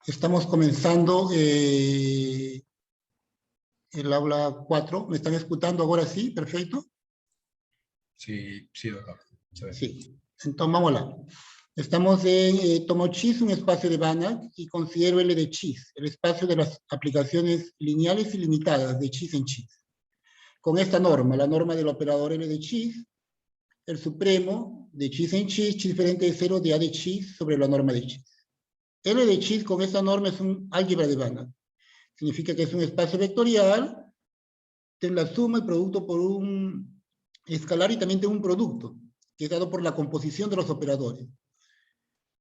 Estamos comenzando el aula 4. ¿Me están escuchando ahora sí? ¿Perfecto? Sí, sí, doctor. Sí. Entonces, vámonos. Estamos en tomo chis, un espacio de Banach, y considero L de chis, el espacio de las aplicaciones lineales y limitadas de chis en chis. Con esta norma, la norma del operador L de chis, el supremo de chis en chis diferente de 0 de A de chis sobre la norma de chis. L de chis con esta norma es un álgebra de Banach. Significa que es un espacio vectorial, tiene la suma y producto por un escalar y también tiene un producto, que es dado por la composición de los operadores.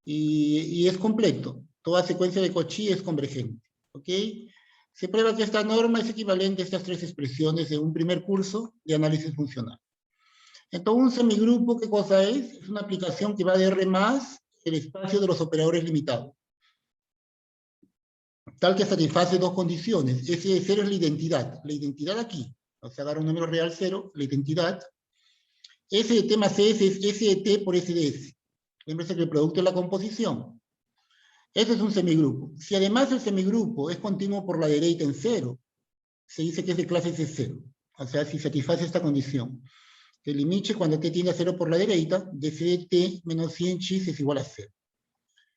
Y es completo. Toda secuencia de Cauchy es convergente. ¿Ok? Se prueba que esta norma es equivalente a estas tres expresiones en un primer curso de análisis funcional. Entonces, un semigrupo, ¿qué cosa es? Es una aplicación que va de R más el espacio de los operadores limitados, tal que satisface dos condiciones. S de 0 es la identidad aquí, o sea, agarra un número real 0, la identidad. S de T más S es S de T por S de S. Fíjense que el producto es la composición. Eso es un semigrupo. Si además el semigrupo es continuo por la derecha en 0, se dice que es de clase C0. O sea, si satisface esta condición. El límite cuando t tiende a 0 por la derecha, de C de T menos 100 chis es igual a 0.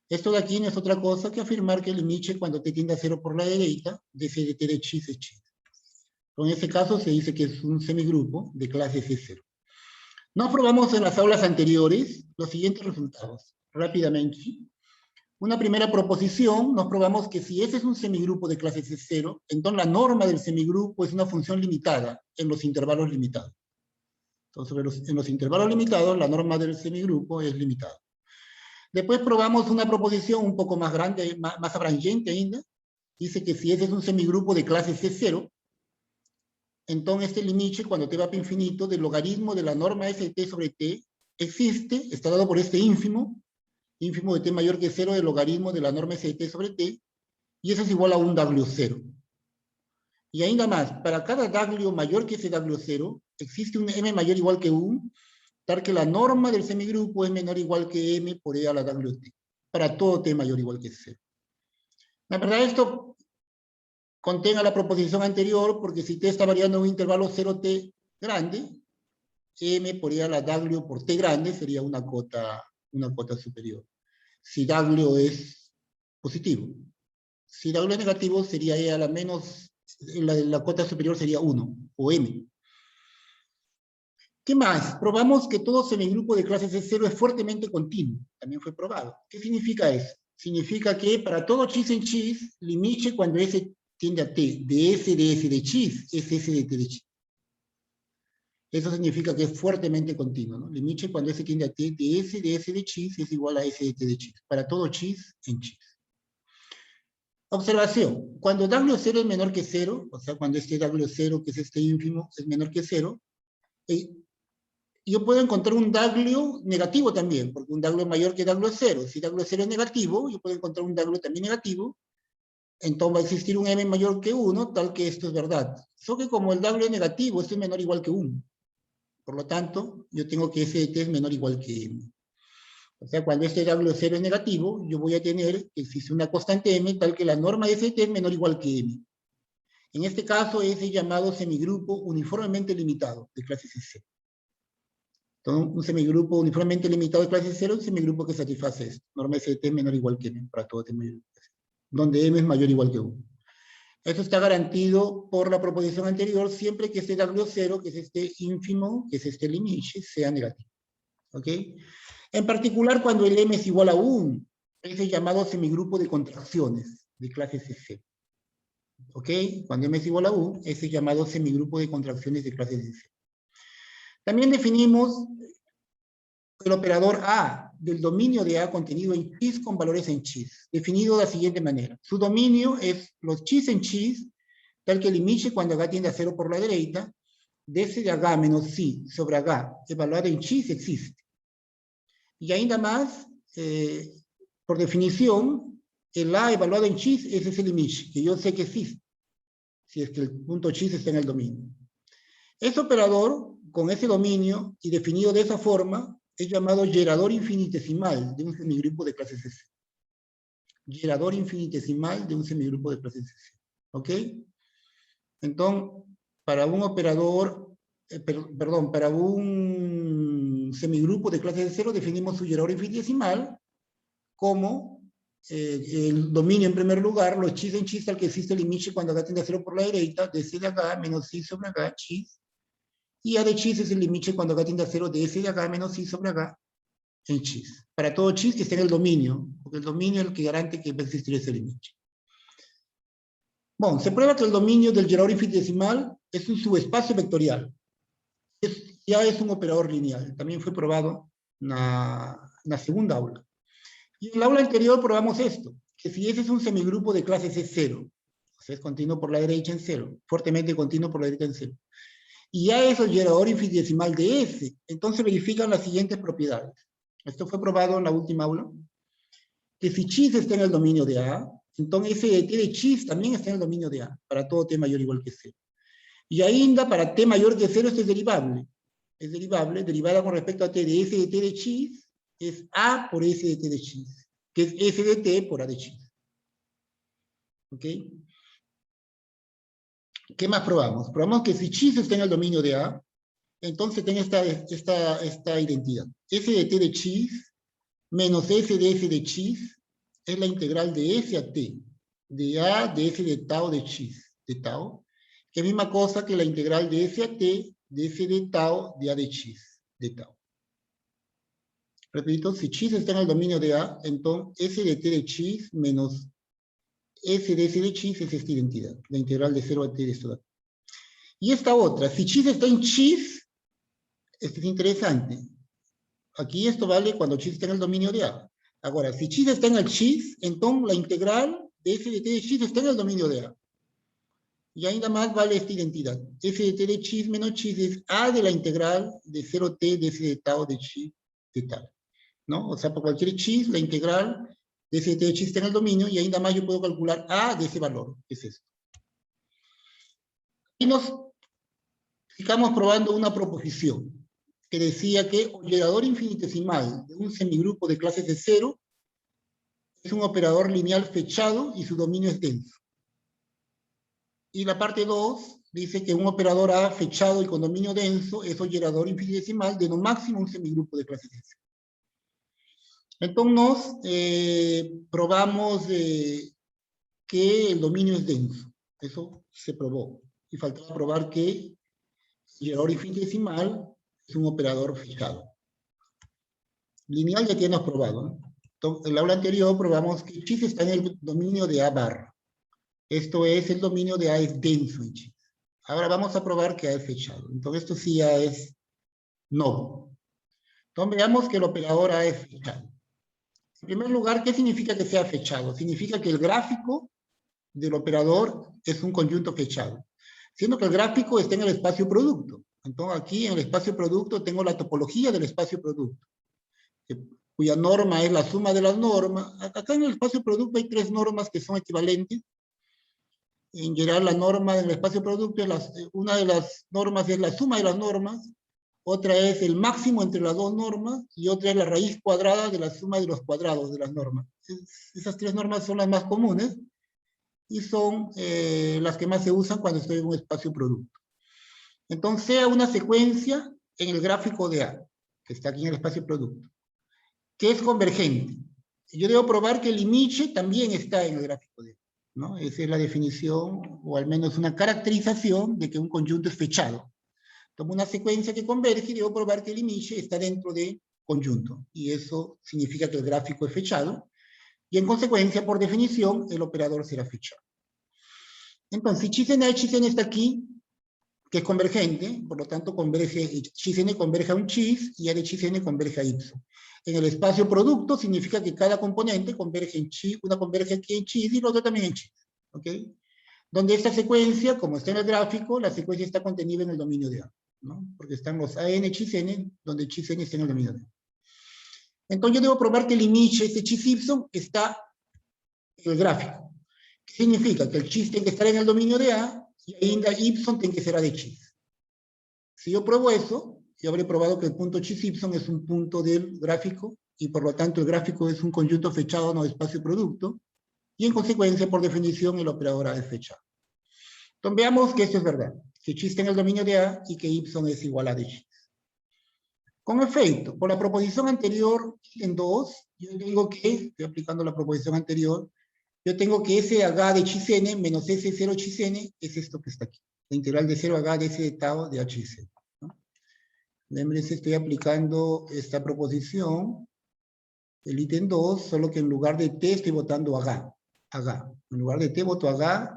Esto de aquí no es otra cosa que afirmar que el límite cuando t tiende a 0 por la derecha, de C de T de chis es chis. En ese caso se dice que es un semigrupo de clase C0. Nos probamos en las aulas anteriores los siguientes resultados. Rápidamente. Una primera proposición, nos probamos que si ese es un semigrupo de clase C0, entonces la norma del semigrupo es una función limitada en los intervalos limitados. Entonces, en los intervalos limitados, la norma del semigrupo es limitada. Después probamos una proposición un poco más grande, más abrangente ainda. Dice que si ese es un semigrupo de clase C0, entonces este límite, cuando t va para infinito, del logaritmo de la norma S de t sobre t, existe, está dado por este ínfimo de t mayor que 0 del logaritmo de la norma S de t sobre t, y eso es igual a un W0. Y ainda más, para cada W mayor que ese W0, existe un M mayor o igual que 1, tal que la norma del semigrupo es menor o igual que M por E a la WT, para todo T mayor o igual que 0. La verdad, esto contenga la proposición anterior, porque si T está variando en un intervalo 0T grande, M por E a la W por T grande sería una cota superior. Si W es positivo. Si W es negativo, sería E a la menos, la cota superior sería 1, o M. ¿Qué más? Probamos que todo semigrupo de clase C0 es fuertemente continuo. También fue probado. ¿Qué significa eso? Significa que para todo chis en chis, límite cuando S tiende a T, de S de chis, es S de T de chis. Eso significa que es fuertemente continuo, ¿no? Límite cuando S tiende a T, de S de chis es igual a S de T de chis. Para todo chis en chis. Observación, cuando W0 es menor que 0, o sea, cuando este W0, que es este ínfimo, es menor que 0, yo puedo encontrar un W negativo también, porque un W es mayor que W0. Si W0 es negativo, yo puedo encontrar un W también negativo, entonces va a existir un M mayor que 1, tal que esto es verdad. Solo que como el W es negativo, esto es menor o igual que 1. Por lo tanto, yo tengo que S de T es menor o igual que M. O sea, cuando este W0 es negativo, yo voy a tener que existe una constante M tal que la norma de S de T es menor o igual que M. En este caso es el llamado semigrupo uniformemente limitado de clase C0. Entonces, un semigrupo uniformemente limitado de clase 0 es un semigrupo que satisface esto. Norma S de T es menor o igual que M para todo T mayor, donde M es mayor o igual que 1. Eso está garantido por la proposición anterior siempre que este W0, que es este ínfimo, que es este límite, sea negativo. ¿Ok? En particular, cuando el M es igual a 1, es el llamado semigrupo de contracciones de clase C0. ¿Ok? Cuando M es igual a 1, es el llamado semigrupo de contracciones de clase C0. También definimos el operador A del dominio de A contenido en chis con valores en chis, definido de la siguiente manera. Su dominio es los chis en chis, tal que el límite cuando H tiende a 0 por la derecha, de S de H menos psi sobre H, evaluado en chis, existe. Y ainda más, por definición, el A evaluado en chis es ese límite, que yo sé que existe, si es que el punto chis está en el dominio. Este operador, con ese dominio, y definido de esa forma, es llamado generador infinitesimal de un semigrupo de clase C0. gerador infinitesimal de un semigrupo de clase C0. ¿Ok? Entonces, para un operador, perdón, para un semigrupo de clase C0 definimos su gerador infinitesimal como el dominio en primer lugar, los chis en chis al que existe el limite cuando H tiende a 0 por la derecha, de C de acá menos I sobre acá, chis. Y A de chis es el limite cuando H tiende a 0 de S de acá menos I sobre acá, en chis. Para todo chis que esté en el dominio, porque el dominio es el que garante que va a existir ese límite. Bueno, se prueba que el dominio del gerador infinitesimal es un subespacio vectorial. Ya es un operador lineal. También fue probado en la segunda aula. Y en la aula anterior probamos esto, que si ese es un semigrupo de clase C0, o sea, es continuo por la derecha en 0, fuertemente continuo por la derecha en 0, y ya es el gerador infinitesimal de S, entonces verifican las siguientes propiedades. Esto fue probado en la última aula, que si chis está en el dominio de A, entonces S de T de chis también está en el dominio de A, para todo T mayor o igual que 0. Y ainda para T mayor que 0 esto es derivable. Es derivable, derivada con respecto a T de S de T de chis, es A por S de T de chis, que es S de T por A de chis. ¿Ok? ¿Qué más probamos? Probamos que si chis está en el dominio de A, entonces tenga esta identidad. S de T de chis menos S de chis es la integral de S a T, de A de S de tau de chis, de tau, que es la misma cosa que la integral de S a T de S de tau de A de chis, de tau. Repito, si chis está en el dominio de A, entonces S de T de chis menos S de S de chis es esta identidad, la integral de 0 a T de esto de acá. Y esta otra, si chis está en chis, esto es interesante. Aquí esto vale cuando chis está en el dominio de A. Ahora, si chis está en el chis, entonces la integral de S de T de chis está en el dominio de A. Y ainda más vale esta identidad. S de T de chis menos chis es A de la integral de 0T de S de tau de chis de tal. ¿No? O sea, por cualquier chis, la integral de S de T de chis está en el dominio, y ainda más yo puedo calcular A de ese valor, que es esto. Y nos ficamos probando una proposición que decía que el gerador infinitesimal de un semigrupo de clase C0 es un operador lineal fechado y su dominio es denso. Y la parte 2 dice que un operador A fechado y con dominio denso es un gerador infinitesimal de no máximo un semigrupo de clase C0. Entonces, probamos que el dominio es denso. Eso se probó. Y faltaba probar que el gerador infinitesimal es un operador fechado. Lineal ya tienes probado, ¿no? Entonces, en la aula anterior probamos que chis está en el dominio de A barra. Esto es, el dominio de A es denso en chis. Ahora vamos a probar que A es fechado. Entonces esto sí ya es no. Entonces veamos que el operador A es fechado. En primer lugar, ¿qué significa que sea fechado? Significa que el gráfico del operador es un conjunto fechado. Siendo que el gráfico está en el espacio producto. Entonces aquí en el espacio producto tengo la topología del espacio producto, cuya norma es la suma de las normas. Acá en el espacio producto hay 3 normas que son equivalentes. En general, la norma del espacio producto, una de las normas es la suma de las normas, otra es el máximo entre las dos normas, y otra es la raíz cuadrada de la suma de los cuadrados de las normas. Esas 3 normas son las más comunes, y son las que más se usan cuando estoy en un espacio producto. Entonces, sea una secuencia en el gráfico de A, que está aquí en el espacio producto, que es convergente. Yo debo probar que el limite también está en el gráfico de A, ¿no? Esa es la definición, o al menos una caracterización de que un conjunto es fechado. Tomo una secuencia que converge y debo probar que el limite está dentro de conjunto. Y eso significa que el gráfico es fechado. Y en consecuencia, por definición, el operador será fechado. Entonces, si chis n está aquí, que es convergente, por lo tanto converge, chis n converge a un chis y A de chis n converge a y. En el espacio producto significa que cada componente converge en chis, una converge aquí en chis y la otra también en chis. ¿Ok? Donde esta secuencia, como está en el gráfico, la secuencia está contenida en el dominio de A, ¿no? Porque están los AN chis n, donde chis n está en el dominio de A. Entonces yo debo probar que el limite, este chis y, está en el gráfico. ¿Qué significa? Que el chis tiene que estar en el dominio de A, y ainda y tiene que ser A de chis. Si yo pruebo eso, yo habré probado que el punto chis y es un punto del gráfico, y por lo tanto el gráfico es un conjunto fechado no de espacio producto, Y en consecuencia, por definición, el operador A es fechado. Entonces veamos que esto es verdad, que X está en el dominio de A y que Y es igual a de X. Con efecto, por la proposición anterior, en 2, yo digo que, estoy aplicando la proposición anterior, yo tengo que S H de xn menos S0 xn es esto que está aquí. La integral de 0 a H de S de tau de HN. ¿No? Lembrense, estoy aplicando esta proposición, el ítem 2, solo que en lugar de T estoy votando a H. En lugar de T voto a H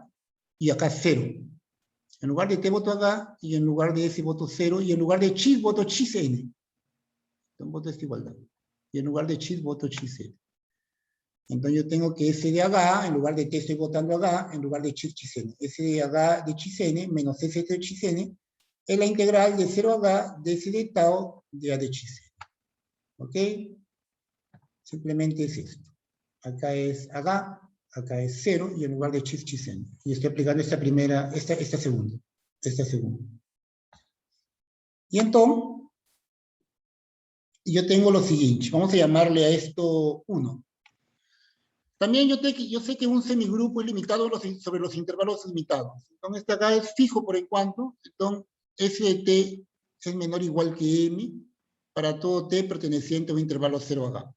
y acá 0. En lugar de T voto a H y en lugar de S voto 0 y en lugar de X voto xn. Entonces voto esta igualdad. Y en lugar de X voto xn. Entonces yo tengo que S de H, en lugar de T estoy votando H, en lugar de X xn. S de H de xn menos S de xn es la integral de 0 a H de S de tau de A de xn. ¿Ok? Simplemente es esto. Acá es H, acá es 0 y en lugar de X xn. Y estoy aplicando esta primera, esta segunda. Y entonces, yo tengo lo siguiente. Vamos a llamarle a esto 1. También yo sé que un semigrupo es limitado sobre los intervalos limitados. Entonces, este acá es fijo por en cuanto. Entonces, S de T es menor o igual que M para todo T perteneciente a un intervalo 0 a H.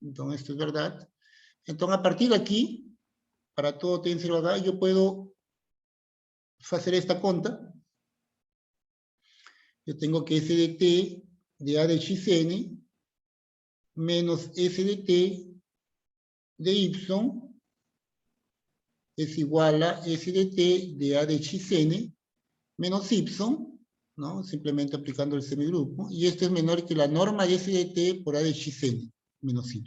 Entonces, esto es verdad. Entonces, a partir de aquí, para todo T en 0 a H, yo puedo hacer esta conta. Yo tengo que S de T de A de xn menos S de T de Y es igual a S de T de A de xn menos Y, ¿no? Simplemente aplicando el semigrupo, y esto es menor que la norma de S de T por A de xn menos Y.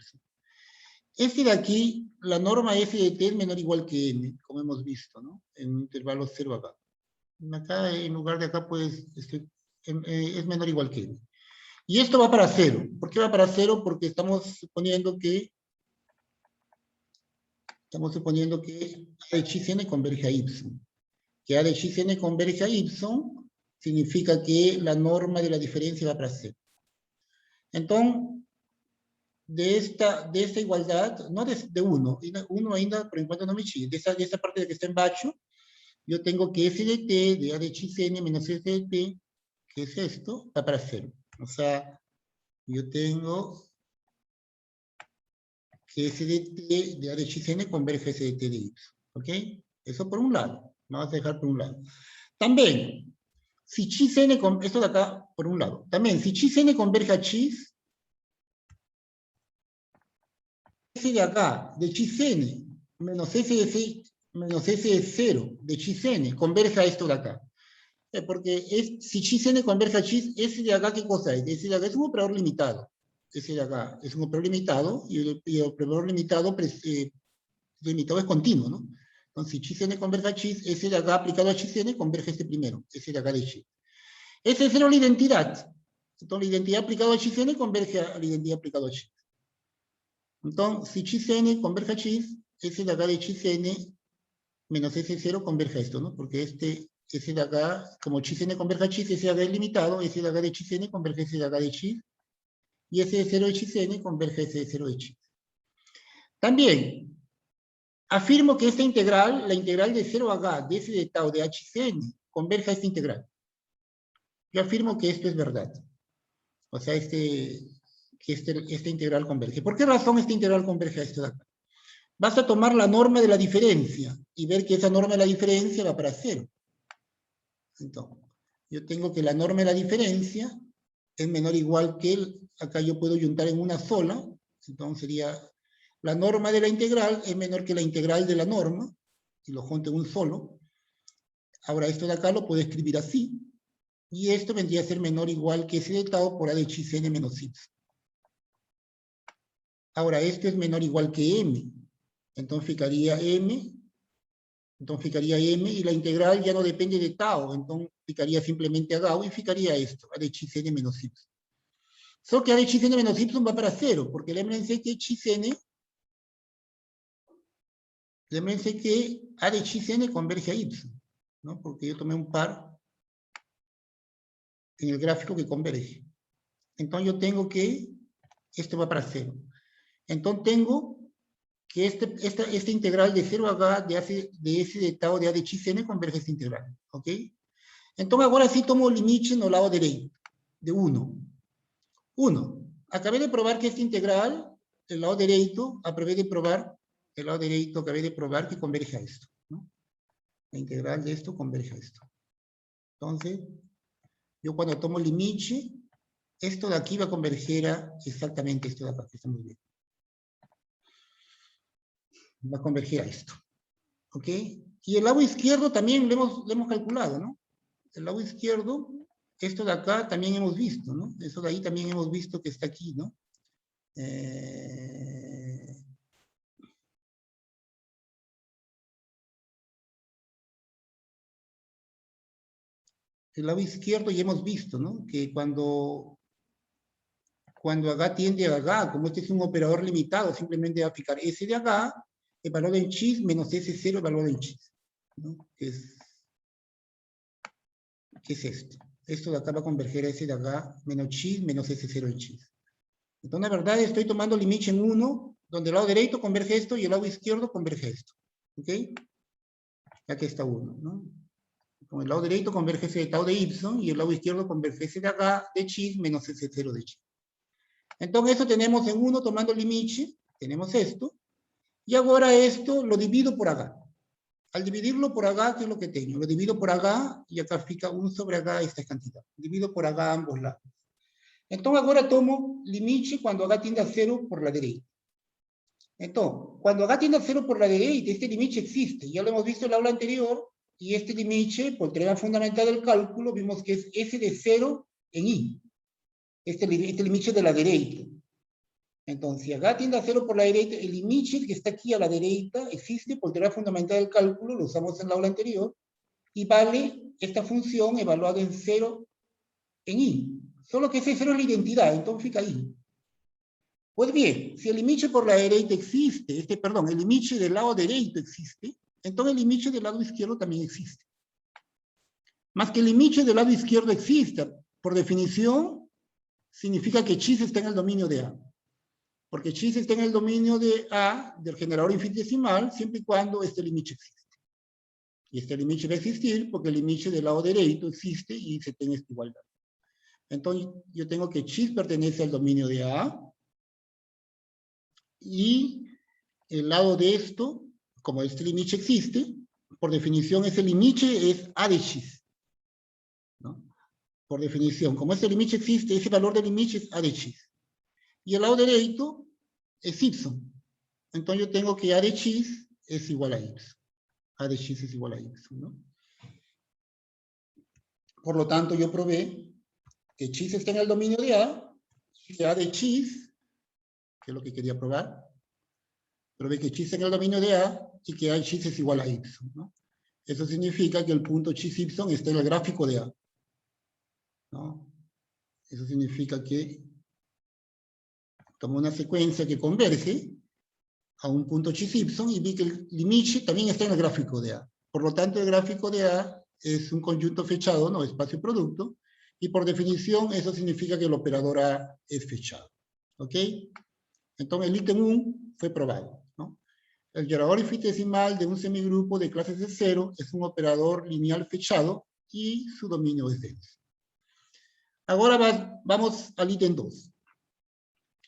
Este de aquí, la norma F de T es menor o igual que M, como hemos visto, ¿no? En un intervalo 0 acá. Acá, en lugar de acá, pues, es menor o igual que M. Y esto va para 0. ¿Por qué va para 0? Porque estamos suponiendo que A de xn converge a Y. Que A de xn converge a Y significa que la norma de la diferencia va para 0. Entonces, de esta igualdad, no de 1, uno ainda por enquanto no me chile, de esta parte de que está en bajo, yo tengo que S de T de A de xn menos S de T, que es esto, va para 0. O sea, yo tengo que S de T de A de xn converge a S de T de Y. ¿Ok? Eso por un lado. Vamos a dejar por un lado. También, si xn, esto de acá, por un lado. También, si xn converge a x, S de acá, de xn, menos S de 0, de xn, converge a esto de acá. Porque si xn converge a x, S de acá, ¿qué cosa es? S de acá es un operador limitado. S de acá es un operador limitado, y el operador limitado es continuo, ¿no? Entonces, si xn converge a x, S de acá aplicado a xn converge a este primero, S de acá de x. S de 0 es la identidad. Entonces, la identidad aplicada a xn converge a la identidad aplicada a x. Entonces, si xn converge a x, S de acá de xn menos S0 converge a esto, ¿no? Porque S de acá, como xn converge a x, S de acá es limitado, S de acá de xn converge a S de acá de x, y S de 0 de xn converge a S de 0 de x. También, afirmo que esta integral, la integral de 0 a H de S de tau de HCN, converge a esta integral. Yo afirmo que esto es verdad. O sea, esta integral converge. ¿Por qué razón esta integral converge a esto de acá? Vas a tomar la norma de la diferencia y ver que esa norma de la diferencia va para 0. Entonces, yo tengo que la norma de la diferencia es menor o igual que acá yo puedo juntar en una sola, entonces sería la norma de la integral es menor que la integral de la norma, y lo junto en un solo. Ahora esto de acá lo puedo escribir así, y esto vendría a ser menor o igual que S de tau por A de xn menos Y. Ahora esto es menor o igual que M, entonces ficaría M y la integral ya no depende de tau, entonces ficaría simplemente a Gauss y ficaría esto, A de xn menos Y. Solo que A de xn menos Y va para 0, porque lémrense que A de xn converge a Y, ¿no? Porque yo tomé un par en el gráfico que converge. Entonces yo tengo que esto va para 0. Entonces tengo que esta integral de 0 a H de S de tau de A de X n converge a esta integral, ¿ok? Entonces ahora sí tomo el límite en el lado derecho, de 1. 1. Acabé de probar que esta integral, el lado derecho, acabé de probar que converge a esto, ¿no? La integral de esto converge a esto. Entonces, yo cuando tomo el límite, esto de aquí va a converger a exactamente esto de acá, que está muy bien. Va a converger a esto. ¿Ok? Y el lado izquierdo también lo hemos calculado, ¿no? El lado izquierdo, esto de acá también hemos visto, ¿no? Eso de ahí también hemos visto que está aquí, ¿no? El lado izquierdo ya hemos visto, ¿no? Que cuando H tiende a H, como este es un operador limitado, simplemente va a fijar S de H, el valor en X, menos S0, el valor en X, ¿no? ¿Qué es esto? Esto de acá va a converger a S de H, menos X, menos S0 en X. Entonces, la verdad, estoy tomando el límite en 1, donde el lado derecho converge esto y el lado izquierdo converge esto. ¿Ok? Aquí está 1, ¿no? Con el lado derecho converge ese de tau de y y el lado izquierdo converge ese de H de X menos S0 de X. Entonces, eso tenemos en 1 tomando el límite, tenemos esto, y ahora esto lo divido por H. Al dividirlo por H, ¿qué es lo que tengo? Lo divido por H y acá fica 1 sobre H esta cantidad. Divido por H a ambos lados. Entonces, ahora tomo límite cuando H tiende a 0 por la derecha. Entonces, cuando H tiende a 0 por la derecha, este límite existe. Ya lo hemos visto en el aula anterior, y este límite, por teoría fundamental del cálculo, vimos que es S de 0 en I. Este límite de la derecha. Entonces, si H tiende a 0 por la derecha, el límite que está aquí a la derecha existe por teoría fundamental del cálculo, lo usamos en la aula anterior, y vale esta función evaluada en 0 en I. Solo que ese 0 es la identidad, entonces fica ahí. Pues bien, si el límite por la derecha existe, el límite del lado derecho existe, entonces el límite del lado izquierdo también existe. Más que el límite del lado izquierdo exista, por definición, significa que X está en el dominio de A. Porque X está en el dominio de A, del generador infinitesimal, siempre y cuando este límite existe. Y este límite va a existir porque el límite del lado derecho existe y se tiene esta igualdad. Entonces, yo tengo que X pertenece al dominio de A, y el lado de esto, como este límite existe, por definición ese límite es A de X, ¿no? Por definición, como este límite existe, ese valor del límite es A de X. Y el lado derecho es Y. Entonces yo tengo que A de X es igual a Y. A de X es igual a Y, ¿no? Por lo tanto, yo probé que X está en el dominio de A, y que A de X, que es lo que quería probar, probé que X está en el dominio de A, y que A de X es igual a Y, ¿no? Eso significa que el punto XY está en el gráfico de A, ¿no? Eso significa que tomo una secuencia que converge a un punto XY y vi que el límite también está en el gráfico de A. Por lo tanto, el gráfico de A es un conjunto fechado, no espacio-producto, y por definición eso significa que el operador A es fechado. ¿Ok? Entonces el ítem 1 fue probado, ¿no? El generador infinitesimal de un semigrupo de clase de 0 es un operador lineal fechado y su dominio es denso. Ahora vamos al ítem 2.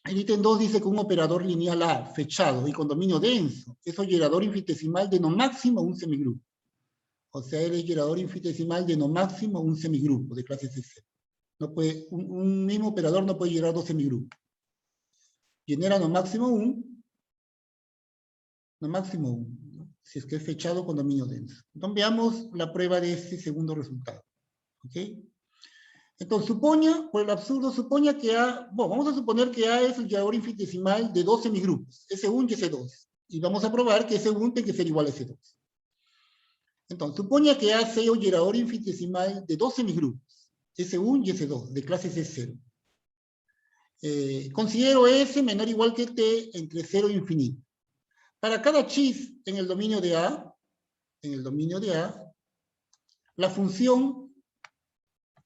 El ítem 2 dice que un operador lineal A fechado y con dominio denso es un generador infinitesimal de no máximo un semigrupo. O sea, él es generador infinitesimal de no máximo un semigrupo de clase C0. No puede, un mismo operador no puede generar dos semigrupos. Genera no máximo un, ¿no? Si es que es fechado con dominio denso. Entonces veamos la prueba de este segundo resultado. ¿Ok? Entonces, por el absurdo, suponga que A, bueno, vamos a suponer que A es el generador infinitesimal de dos semigrupos, S1 y S2. Y vamos a probar que S1 tiene que ser igual a S2. Entonces, suponga que A sea un generador infinitesimal de dos semigrupos, S1 y S2, de clase C0. Considero S menor o igual que T entre 0 e infinito. Para cada X en el dominio de A, la función,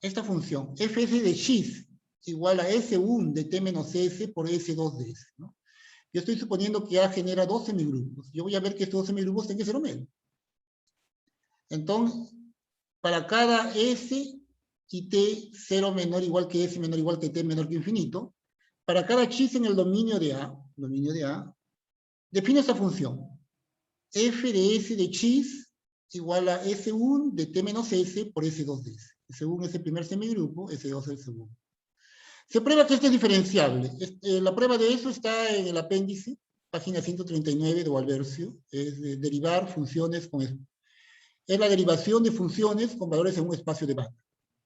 esta función, fs de X igual a S1 de T menos S por S2 de S, ¿no? Yo estoy suponiendo que A genera 2 semigrupos. Yo voy a ver que estos 2 semigrupos tienen que ser homeros. Entonces, para cada S y T, 0 menor igual que S menor igual que T menor que infinito, para cada chis en el dominio de A, define esta función. F de S de chis igual a S1 de T menos S por S2 de S. S1 es el primer semigrupo, S2 es el segundo. Se prueba que esto es diferenciable. La prueba de eso está en el apéndice, página 139 de Walversio. Es de derivar funciones con... Es la derivación de funciones con valores en un espacio de banda.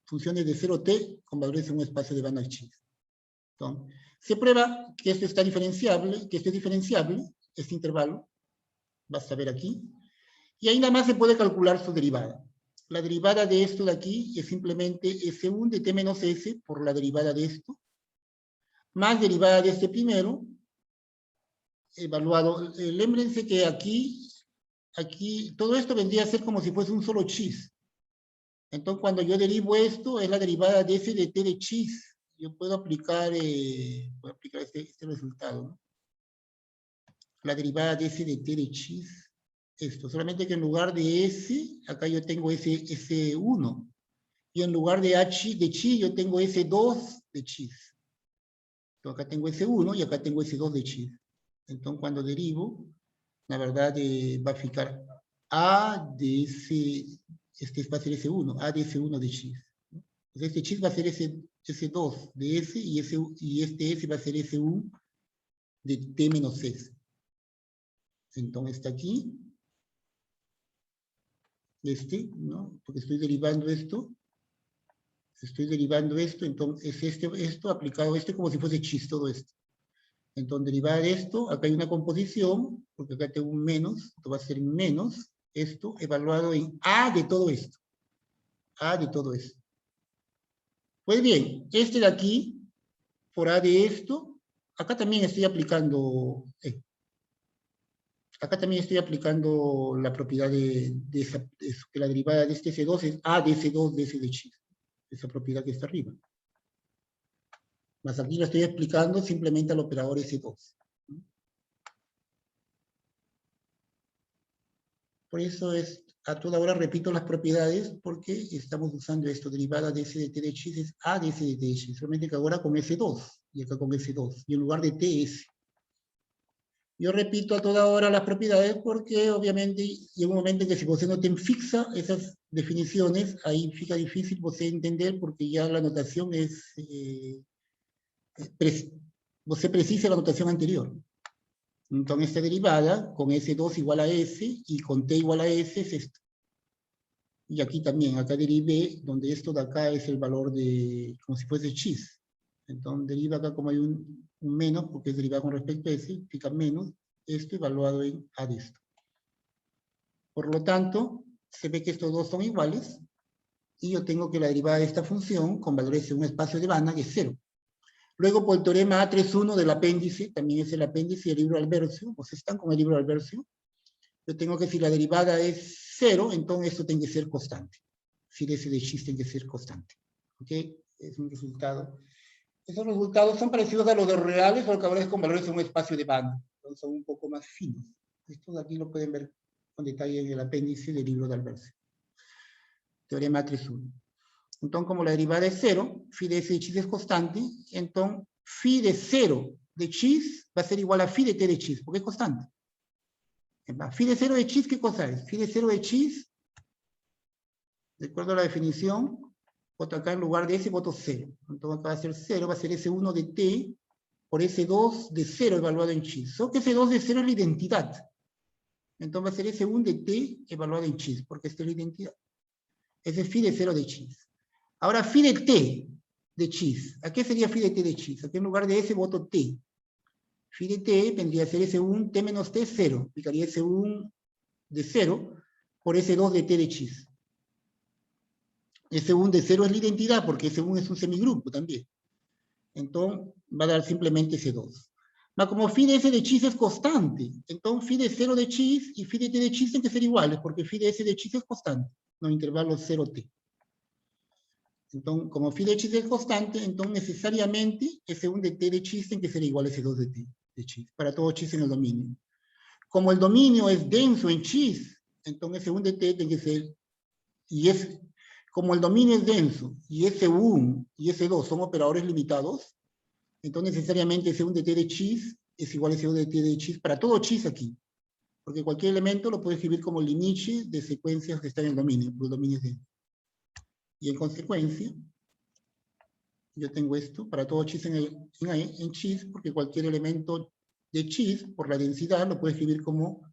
Funciones de 0t con valores en un espacio de banda chis. Entonces, se prueba que esto está diferenciable, que esto es diferenciable, este intervalo. Basta ver aquí. Y ahí nada más se puede calcular su derivada. La derivada de esto de aquí es simplemente S1 de t menos s por la derivada de esto, más derivada de este primero, evaluado. Lémbrense que aquí, todo esto vendría a ser como si fuese un solo chis. Entonces, cuando yo derivo esto, es la derivada de s de t de chis. Yo puedo aplicar este resultado, ¿no? La derivada de s de t de chis. Esto, solamente que en lugar de S, acá yo tengo S1. Y en lugar de H de chi, yo tengo S2 de chis. Entonces acá tengo S1 y acá tengo S2 de chis. Entonces cuando derivo, la verdad va a fijar A de S, este va a ser S1, A de S1 de chis. Entonces este chis va a ser S2 de S y este S va a ser S1 de T menos S. Entonces está aquí. ¿No? Porque estoy derivando esto, entonces esto aplicado a como si fuese chis todo esto. Entonces, derivar esto, acá hay una composición, porque acá tengo un menos, esto va a ser menos, esto evaluado en A de todo esto. A de todo esto. Pues bien, este de aquí, por A de esto, acá también estoy aplicando, la propiedad de eso, que la derivada de este S2 es A de S2 de S de chis. Esa propiedad que está arriba. Más aquí lo estoy explicando simplemente al operador S2. Por eso a toda hora repito las propiedades, porque estamos usando esto, derivada de S de T de chis es A de S de T de chis, solamente que ahora con S2, y acá con S2, y en lugar de T, S. Yo repito a toda hora las propiedades porque obviamente llega un momento en que si usted no te fixa esas definiciones, ahí fica difícil usted entender porque ya la notación es... usted precisa la notación anterior. Entonces esta derivada con S2 igual a S y con T igual a S es esto. Y aquí también, acá derivé, donde esto de acá es el valor de, como si fuese chis. Entonces deriva acá como hay un menos, porque es derivada con respecto a S, significa menos, esto evaluado en A de esto. Por lo tanto, se ve que estos dos son iguales, y yo tengo que la derivada de esta función, con valores en un espacio de banda, que es 0. Luego, por el teorema A31 del apéndice, también es el apéndice del libro Albercio, o sea, están con el libro Albercio, yo tengo que, si la derivada es 0, entonces esto tiene que ser constante. Si de S de chis tiene que ser constante. ¿Ok? Es un resultado. Esos resultados son parecidos a los de reales, porque ahora es con valores en un espacio de banda. Entonces son un poco más finos. Esto de aquí lo pueden ver con detalle en el apéndice del libro de Albercio. Teorema A31. Entonces, como la derivada es 0, phi de S de chis es constante, entonces phi de 0 de chis va a ser igual a phi de T de chis, porque es constante. Phi de 0 de chis, ¿qué cosa es? Phi de 0 de chis, de acuerdo a la definición, voto acá en lugar de S, voto 0. Entonces acá va a ser 0, va a ser S1 de T por S2 de 0 evaluado en chis. Solo que S2 de 0 es la identidad. Entonces va a ser S1 de T evaluado en chis, porque esta es la identidad. Ese es phi de 0 de chis. Ahora, phi de T de chis. ¿A qué sería phi de T de chis? Aquí en lugar de S voto T. Phi de T vendría a ser S1 T menos T 0. Aplicaría S1 de 0 por S2 de T de chis. S1 de 0 es la identidad porque S1 es un semigrupo también. Entonces va a dar simplemente S2. Mas como phi de S de chis es constante, entonces phi de 0 de chis y phi de T de chis tienen que ser iguales porque phi de S de chis es constante. No intervalo 0T. Entonces, como phi de chis es constante, entonces necesariamente S1 de T de chis tiene que ser igual a S2 de T de chis, para todo chis en el dominio. Como el dominio es denso en chis, entonces S1 de T tiene que ser, como el dominio es denso, y S1 y S2 son operadores limitados, entonces necesariamente S1 de T de chis es igual a S2 de T de chis para todo chis aquí. Porque cualquier elemento lo puede escribir como Liniche de secuencias que están en el dominio, porque el dominio es denso. Y en consecuencia, yo tengo esto para todo chis en chis, porque cualquier elemento de chis, por la densidad, lo puede escribir como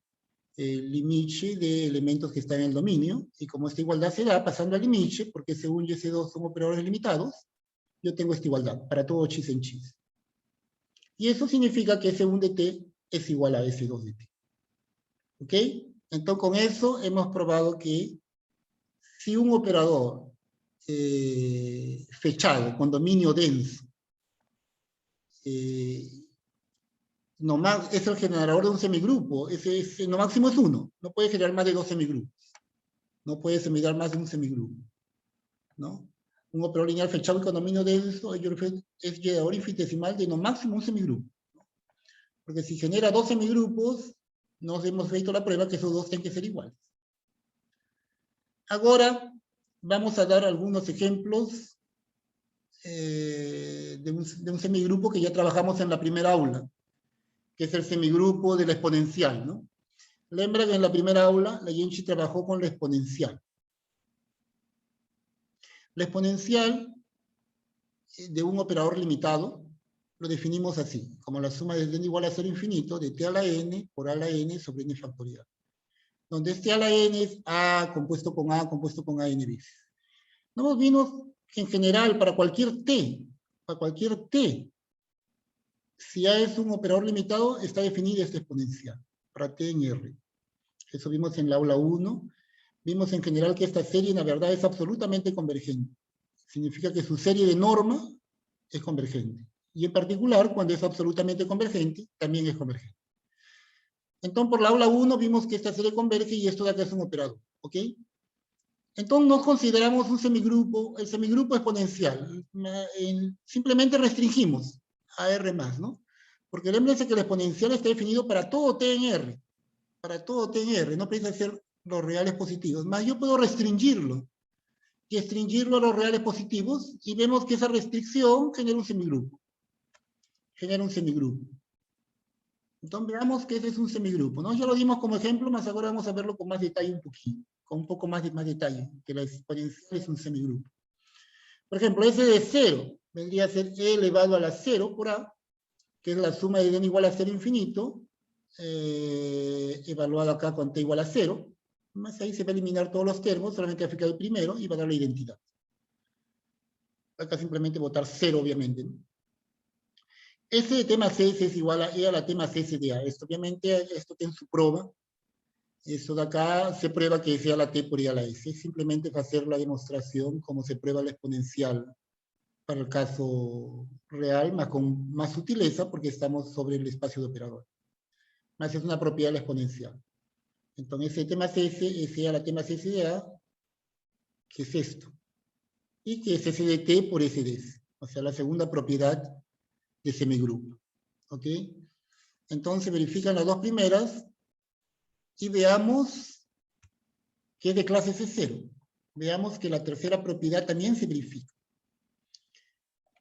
Liniche de elementos que están en el dominio, y como esta igualdad se da pasando a Liniche, porque S1 y S2 son operadores limitados, yo tengo esta igualdad para todo chis en chis. Y eso significa que S1 de T es igual a S2 de T. ¿Ok? Entonces con eso hemos probado que si un operador fechado con dominio denso es el generador de un semigrupo, no máximo es 1, no puede generar más de 2 semigrupos, no puede generar más de un semigrupo, ¿no? Un operador lineal fechado con dominio denso es generador infinitesimal de no máximo un semigrupo, ¿no? Porque si genera 2 semigrupos, nos hemos feito la prueba que esos dos tienen que ser iguales. Ahora vamos a dar algunos ejemplos de un semigrupo que ya trabajamos en la primera aula, que es el semigrupo de la exponencial, ¿no? Lembra que en la primera aula la Yenchi trabajó con la exponencial. La exponencial de un operador limitado lo definimos así, como la suma desde n igual a 0 infinito de t a la n por a la n sobre n factorial, donde este a la n es a compuesto con a n veces. No vimos que en general para cualquier t, si A es un operador limitado, está definida esta exponencial, para T en R. Eso vimos en la aula 1. Vimos en general que esta serie, en la verdad, es absolutamente convergente. Significa que su serie de norma es convergente. Y en particular, cuando es absolutamente convergente, también es convergente. Entonces, por la aula 1 vimos que esta serie converge y esto de acá es un operador. ¿Ok? Entonces, nos consideramos un semigrupo, el semigrupo exponencial. Simplemente restringimos a R más, ¿no? Porque lembrense que el exponencial está definido para todo T en R. Para todo T en R, no precisa ser los reales positivos. Más yo puedo restringirlo. Y restringirlo a los reales positivos, y vemos que esa restricción genera un semigrupo. Genera un semigrupo. Entonces veamos que ese es un semigrupo, ¿no? Ya lo dimos como ejemplo, más ahora vamos a verlo con más detalle un poquito. Con un poco más detalle, que la exponencial es un semigrupo. Por ejemplo, ese de 0 vendría a ser e elevado a la 0 por a, que es la suma de n igual a 0 infinito, evaluada acá con t igual a 0. Más ahí se va a eliminar todos los termos, solamente va a fijar el primero y va a dar la identidad. Acá simplemente votar 0, obviamente, ¿no? S de T más S es igual a E a la T más S de A. Esto, obviamente, esto tiene su prueba. Eso de acá se prueba que sea la T por E a la S. Simplemente para hacer la demostración como se prueba la exponencial para el caso real, con más sutileza, porque estamos sobre el espacio de operador. Más es una propiedad de la exponencial. Entonces, S de T más S es E a la T más S de A, que es esto. Y que es S de T por S de S. O sea, la segunda propiedad de semigrupo. ¿Ok? Entonces, verifican las dos primeras y veamos que es de clase C0. Veamos que la tercera propiedad también se verifica.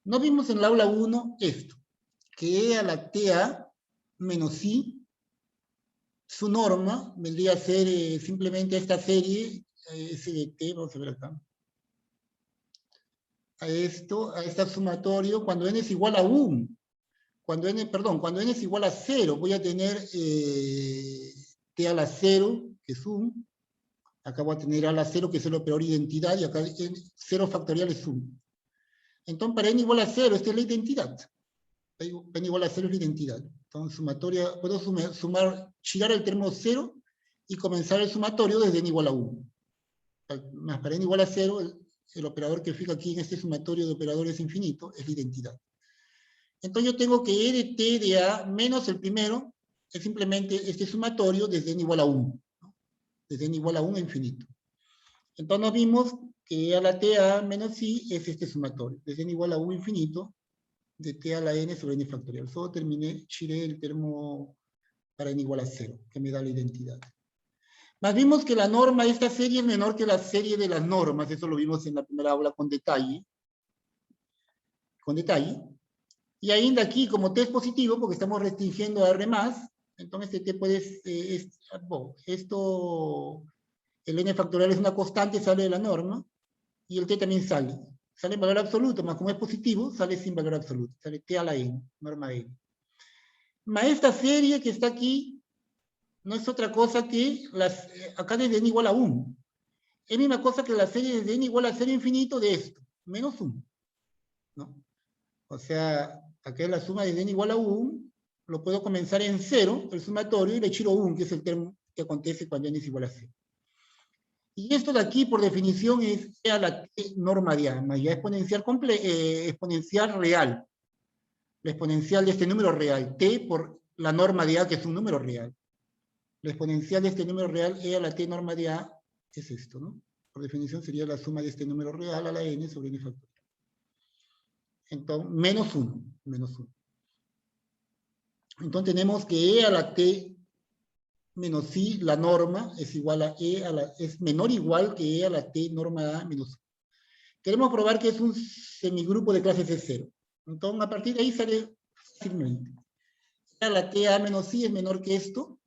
No vimos en la aula 1 esto, que E a la TA menos I, su norma vendría a ser simplemente esta serie, S de T, vamos a ver acá, a esta sumatorio, cuando n es igual a 1, cuando n es igual a 0, voy a tener T a la 0, que es 1, acá voy a tener a la 0, que es el operador identidad, y acá 0 factorial es 1. Entonces, para n igual a 0, esta es la identidad. N igual a 0 es la identidad. Entonces, sumatoria, puedo llegar al término 0 y comenzar el sumatorio desde n igual a 1. Más para n igual a 0, el operador que fija aquí en este sumatorio de operadores infinito es la identidad. Entonces yo tengo que E de T de A menos el primero es simplemente este sumatorio desde n igual a 1. ¿No? Desde n igual a 1 a infinito. Entonces nos vimos que E a la TA menos I es este sumatorio. Desde n igual a 1 infinito de t a la n sobre n factorial. Solo tiré el termo para n igual a 0, que me da la identidad. Más vimos que la norma de esta serie es menor que la serie de las normas, eso lo vimos en la primera aula con detalle. Y ainda aquí, como t es positivo, porque estamos restringiendo a R+, entonces t puede, el n factorial es una constante, sale de la norma, y el t también sale. Sale en valor absoluto, más como es positivo, sale sin valor absoluto. Sale t a la n, norma n. Más esta serie que está aquí, no es otra cosa que acá desde n igual a 1. Es misma cosa que la serie desde n igual a 0 infinito de esto, menos 1. ¿No? O sea, acá es la suma desde n igual a 1, lo puedo comenzar en 0, el sumatorio, y le echo 1, que es el termo que acontece cuando n es igual a 0. Y esto de aquí, por definición, es e a la t norma de a, más ya exponencial real. La exponencial de este número real, t por la norma de a, que es un número real. La exponencial de este número real, e a la t norma de a, es esto, ¿no? Por definición sería la suma de este número real a la n sobre n factorial. Entonces, menos 1. Entonces tenemos que e a la t menos i, la norma, es igual a es menor o igual que e a la t norma a menos 1. Queremos probar que es un semigrupo de clase C0. Entonces, a partir de ahí sale fácilmente. E a la t a menos i es menor que esto.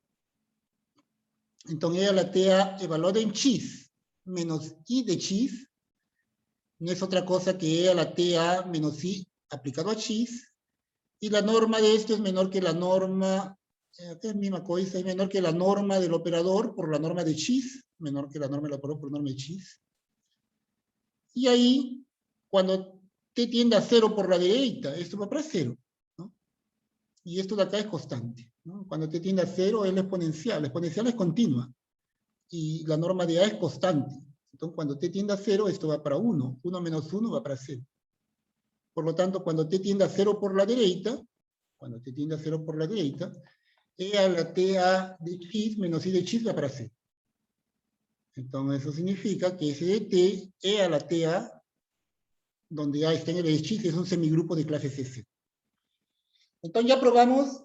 Entonces, e a la t a evaluada en chis menos i de chis no es otra cosa que e a la t a menos i aplicado a chis. Y la norma de esto es menor que la norma, es misma cosa, es menor que la norma del operador por la norma de chis, menor que la norma del operador por la norma de chis. Y ahí, cuando t tiende a 0 por la derecha, esto va para 0, ¿no? Y esto de acá es constante, ¿no? Cuando t tiende a 0 es la exponencial es continua, y la norma de a es constante. Entonces, cuando t tiende a 0, esto va para 1, 1 menos 1 va para 0. Por lo tanto, cuando t tiende a 0 por la derecha, e a la t a de chis menos i de chis va para 0. Entonces, eso significa que ese de t, e a la t a, donde a está en el de chis, es un semigrupo de clase C0. Entonces, ya probamos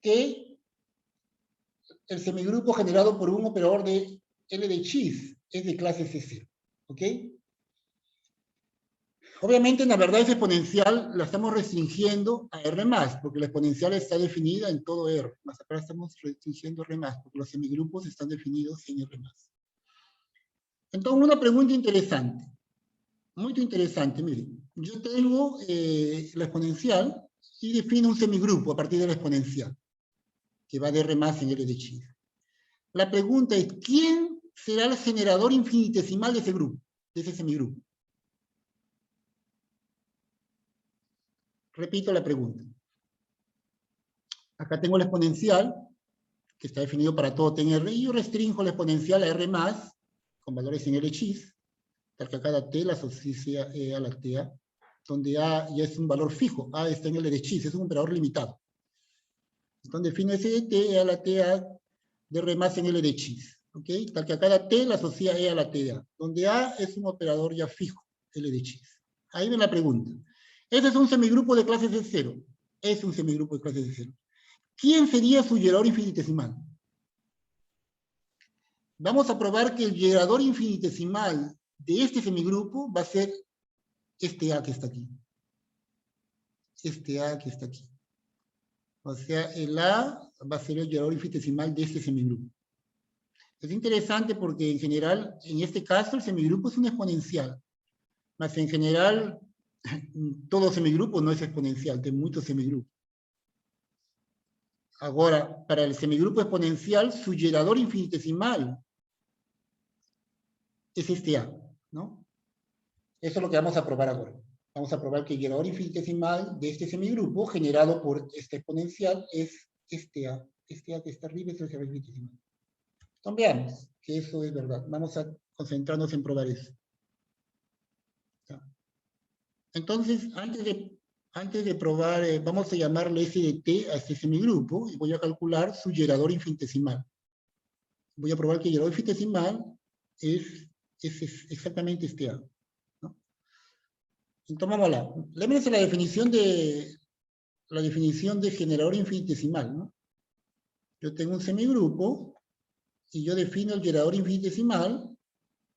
que el semigrupo generado por un operador de L de chis es de clase C0. ¿Ok? Obviamente, en la verdad, esa exponencial la estamos restringiendo a R+, porque la exponencial está definida en todo R. Más acá estamos restringiendo R+, porque los semigrupos están definidos en R+. Entonces, una pregunta interesante. Muy interesante, miren. Yo tengo la exponencial y defino un semigrupo a partir de la exponencial, que va de R+ en L de chis. La pregunta es, ¿quién será el generador infinitesimal de ese grupo, de ese semigrupo? Repito la pregunta. Acá tengo la exponencial, que está definido para todo t en R, y yo restringo la exponencial a R+, con valores en L chis, tal que a cada t la asocia e a la t a, donde a ya es un valor fijo, a está en L de chis, es un operador limitado. Entonces defino ese de t, e a la t a de R+ en L de chis, ¿ok? Tal que a cada t la asocia e a la t a, donde a es un operador ya fijo, L de chis. Ahí viene la pregunta. Ese es un semigrupo de clase C0. Es un semigrupo de clase C0. ¿Quién sería su generador infinitesimal? Vamos a probar que el generador infinitesimal de este semigrupo va a ser este A que está aquí. Este A que está aquí. O sea, el A va a ser el generador infinitesimal de este semigrupo. Es interesante porque en general, en este caso, el semigrupo es un exponencial. Mas en general, todo semigrupo no es exponencial, hay muchos semigrupos. Ahora, para el semigrupo exponencial, su generador infinitesimal es este A, ¿no? Eso es lo que vamos a probar ahora. Vamos a probar que el generador infinitesimal de este semigrupo, generado por esta exponencial, es este A. Este A que está arriba es el generador infinitesimal. Entonces veamos que eso es verdad. Vamos a concentrarnos en probar eso. Entonces, antes de probar, vamos a llamarle S de t a este semigrupo y voy a calcular su generador infinitesimal. Voy a probar que el generador infinitesimal es exactamente este A. ¿No? Entonces vamos a la. Lémmense la definición de generador infinitesimal, ¿no? Yo tengo un semigrupo y yo defino el generador infinitesimal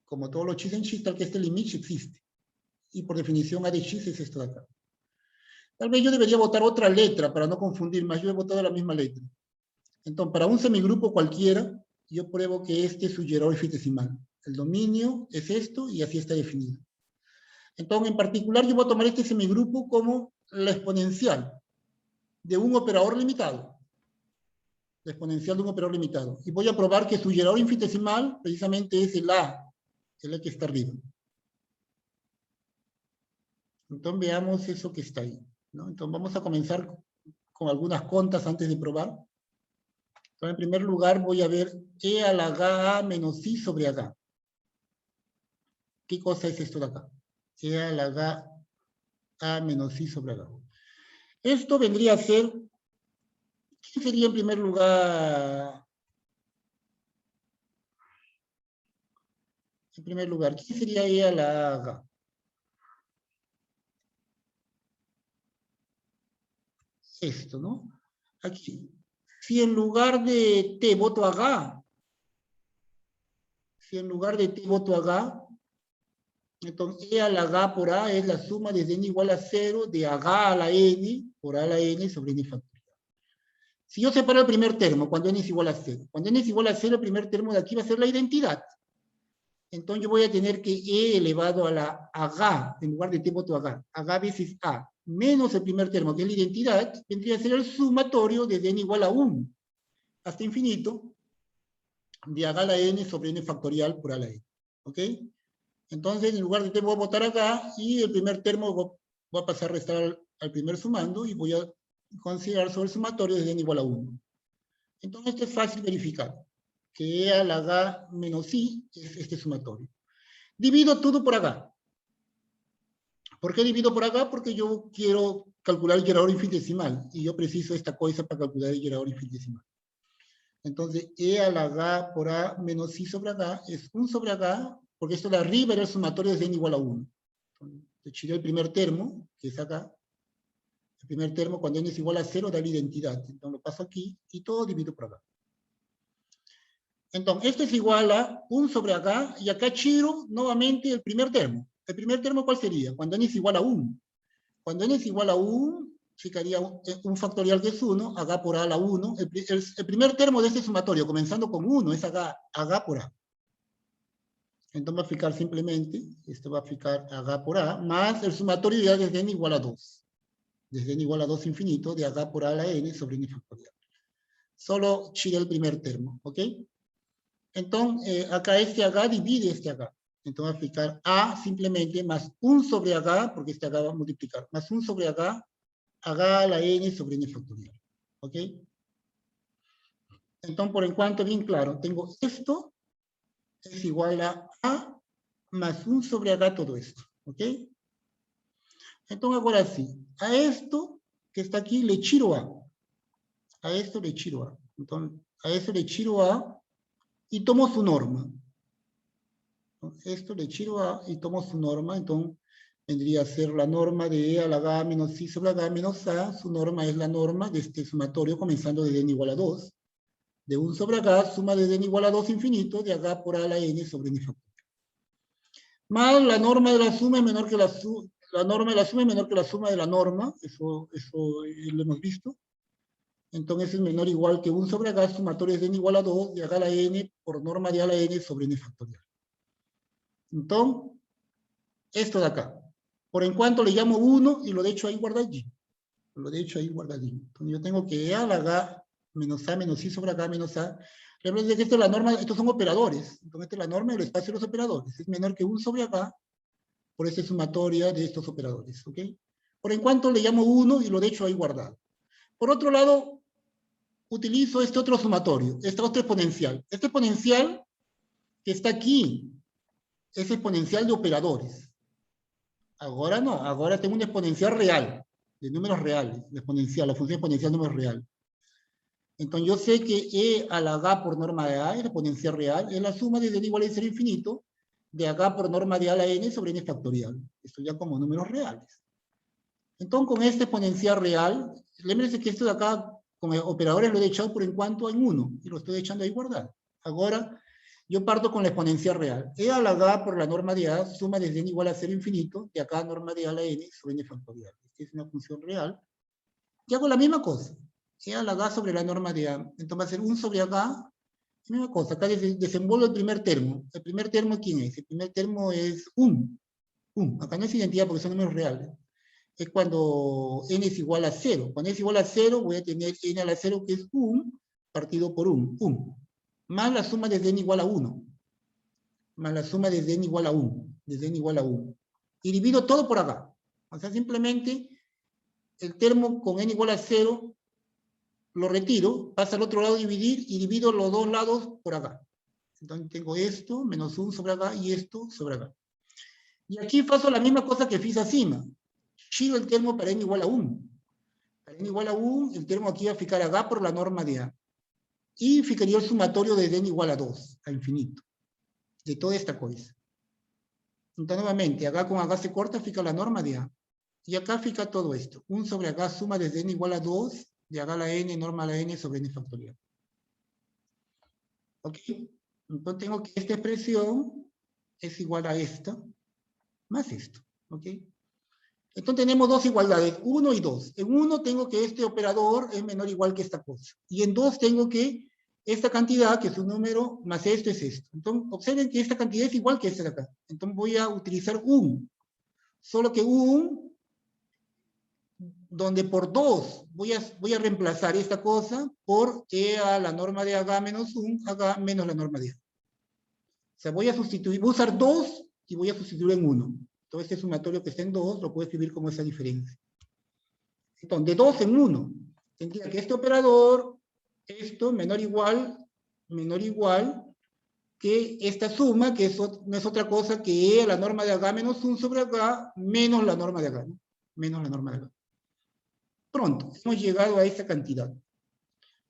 como todos los chis en chis, tal que este limit existe. Y por definición A de chis es esto de acá. Tal vez yo debería votar otra letra para no confundir más. Yo he votado la misma letra. Entonces, para un semigrupo cualquiera, yo pruebo que este es su generador infinitesimal. El dominio es esto y así está definido. Entonces, en particular, yo voy a tomar este semigrupo como la exponencial de un operador limitado. La exponencial de un operador limitado. Y voy a probar que su generador infinitesimal precisamente es el A, el que está arriba. Entonces, veamos eso que está ahí, ¿no? Entonces, vamos a comenzar con algunas contas antes de probar. Entonces, en primer lugar, voy a ver E a la A menos I sobre H. ¿Qué cosa es esto de acá? E a la A menos I sobre H. Esto vendría a ser, ¿qué sería en primer lugar? En primer lugar, ¿qué sería E a la H? Esto, ¿no? Aquí. Si en lugar de T voto H, si en lugar de T voto H, entonces E a la H por A es la suma desde n igual a 0 de H a la n por A a la n sobre n factorial. Si yo separo el primer termo cuando n es igual a 0, cuando n es igual a 0, el primer termo de aquí va a ser la identidad. Entonces yo voy a tener que E elevado a la H, en lugar de T voto H, H veces A, menos el primer termo, que es la identidad, vendría a ser el sumatorio desde n igual a 1 hasta infinito de H a la n sobre n factorial por A a la n. ¿Ok? Entonces, en lugar de T voy a botar acá y el primer termo voy a pasar a restar al primer sumando y voy a considerar sobre el sumatorio desde n igual a 1. Entonces, esto es fácil verificar, que E a la H menos I es este sumatorio. Divido todo por acá. ¿Por qué divido por acá? Porque yo quiero calcular el generador infinitesimal y yo preciso esta cosa para calcular el generador infinitesimal. Entonces, E a la H por A menos I sobre H es 1 sobre H, porque esto de arriba era el sumatorio desde n igual a 1. Entonces, tiré el primer termo, que es acá. El primer termo, cuando n es igual a 0, da la identidad. Entonces, lo paso aquí y todo divido por acá. Entonces, esto es igual a 1 sobre acá, y acá chiro nuevamente el primer termo. ¿El primer termo cuál sería? Cuando n es igual a 1. Cuando n es igual a 1, fijaría un factorial que es 1, H por A a la 1. El primer termo de este sumatorio, comenzando con 1, es H por A. Entonces va a fijar simplemente, esto va a fijar H por A, más el sumatorio ya desde n igual a 2. Desde n igual a 2 infinito, de H por A a la n sobre n factorial. Solo chile el primer termo, ¿ok? Entonces, acá este H divide este H. Entonces va a fijar A simplemente más 1 sobre H, porque este H va a multiplicar, más 1 sobre H, H a la n sobre n factorial. ¿Ok? Entonces, por en cuanto, bien claro, tengo esto es igual a más 1 sobre H todo esto. ¿Ok? Entonces, ahora sí, a esto que está aquí le chiro A. A esto le chiro A. Entonces, a esto le chiro A y tomo su norma. Esto le chiro A y tomo su norma, entonces vendría a ser la norma de E a la H menos I sobre H menos A. Su norma es la norma de este sumatorio comenzando desde n igual a 2. De 1 sobre H suma desde n igual a 2 infinito de H por A a la n sobre n factorial. Más la norma de la suma es menor que la norma de la suma es menor que la suma de la norma. Eso lo hemos visto. Entonces es menor o igual que 1 sobre H sumatorio desde n igual a 2 de H a la n por norma de A a la n sobre n factorial. Entonces, esto de acá. Por en cuanto le llamo 1 y lo dejo ahí guardadito. Lo dejo ahí guardadito. Entonces yo tengo que E a la H menos A menos I sobre H menos A. Recuerden que esta es la norma, estos son operadores. Entonces esta es la norma del espacio de los operadores. Es menor que 1 sobre H por esta sumatoria de estos operadores. ¿Ok? Por en cuanto le llamo 1 y lo dejo ahí guardado. Por otro lado, utilizo este otro sumatorio, esta otra exponencial. Este exponencial que está aquí es exponencial de operadores. Ahora no, ahora tengo una exponencial real, de números reales, la función exponencial de números real. Entonces yo sé que E a la H por norma de A, la exponencial real, es la suma desde n igual a 0 infinito de acá por norma de a a la n sobre n factorial. Esto ya como números reales. Entonces, con este exponencial real, lémbrese que esto de acá, con operadores lo he echado por en cuanto en 1, y lo estoy echando ahí guardado. Ahora, yo parto con la exponencial real. E a la a por la norma de a suma desde n igual a 0 infinito, de acá norma de a la n sobre n factorial. Esta es una función real. Y hago la misma cosa. E a la a sobre la norma de a. Entonces va a ser 1 sobre acá. Misma cosa, acá desenvuelvo el primer termo. ¿El primer termo quién es? El primer termo es 1. Acá no es identidad porque son números reales. Es cuando n es igual a 0. Cuando n es igual a 0, voy a tener n a la 0 que es 1 partido por 1. Más la suma desde n igual a 1. Más la suma desde n igual a 1. Desde n igual a 1. Y divido todo por acá. O sea, simplemente el termo con n igual a 0 lo retiro, pasa al otro lado dividir y divido los dos lados por acá. Entonces tengo esto menos 1 sobre acá y esto sobre acá. Y aquí paso la misma cosa que fiz encima. Giro el termo para n igual a 1. Para n igual a 1, el termo aquí va a fijar acá por la norma de a. Y fijaría el sumatorio de n igual a 2, a infinito. De toda esta cosa. Entonces nuevamente, acá con acá se corta, fija la norma de a. Y acá fija todo esto. 1 sobre acá suma desde n igual a 2, de acá la n, norma a la n sobre n factorial. ¿Ok? Entonces tengo que esta expresión es igual a esta, más esto. ¿Ok? Entonces tenemos dos igualdades, 1 y 2. En 1 tengo que este operador es menor o igual que esta cosa. Y en 2 tengo que esta cantidad, que es un número, más esto es esto. Entonces observen que esta cantidad es igual que esta de acá. Entonces voy a utilizar 1. Solo que 1, donde por 2 voy a reemplazar esta cosa por e a la norma de acá menos 1, acá menos la norma de a. O sea, voy a usar 2 y voy a sustituir en 1. Entonces este sumatorio que está en 2 lo puedo escribir como esa diferencia. Entonces, de 2 en 1, tendría que este operador, esto menor igual que esta suma, que no es otra cosa que e a la norma de acá menos 1 sobre acá, menos la norma de acá, ¿no? Menos la norma de acá. Pronto, hemos llegado a esta cantidad.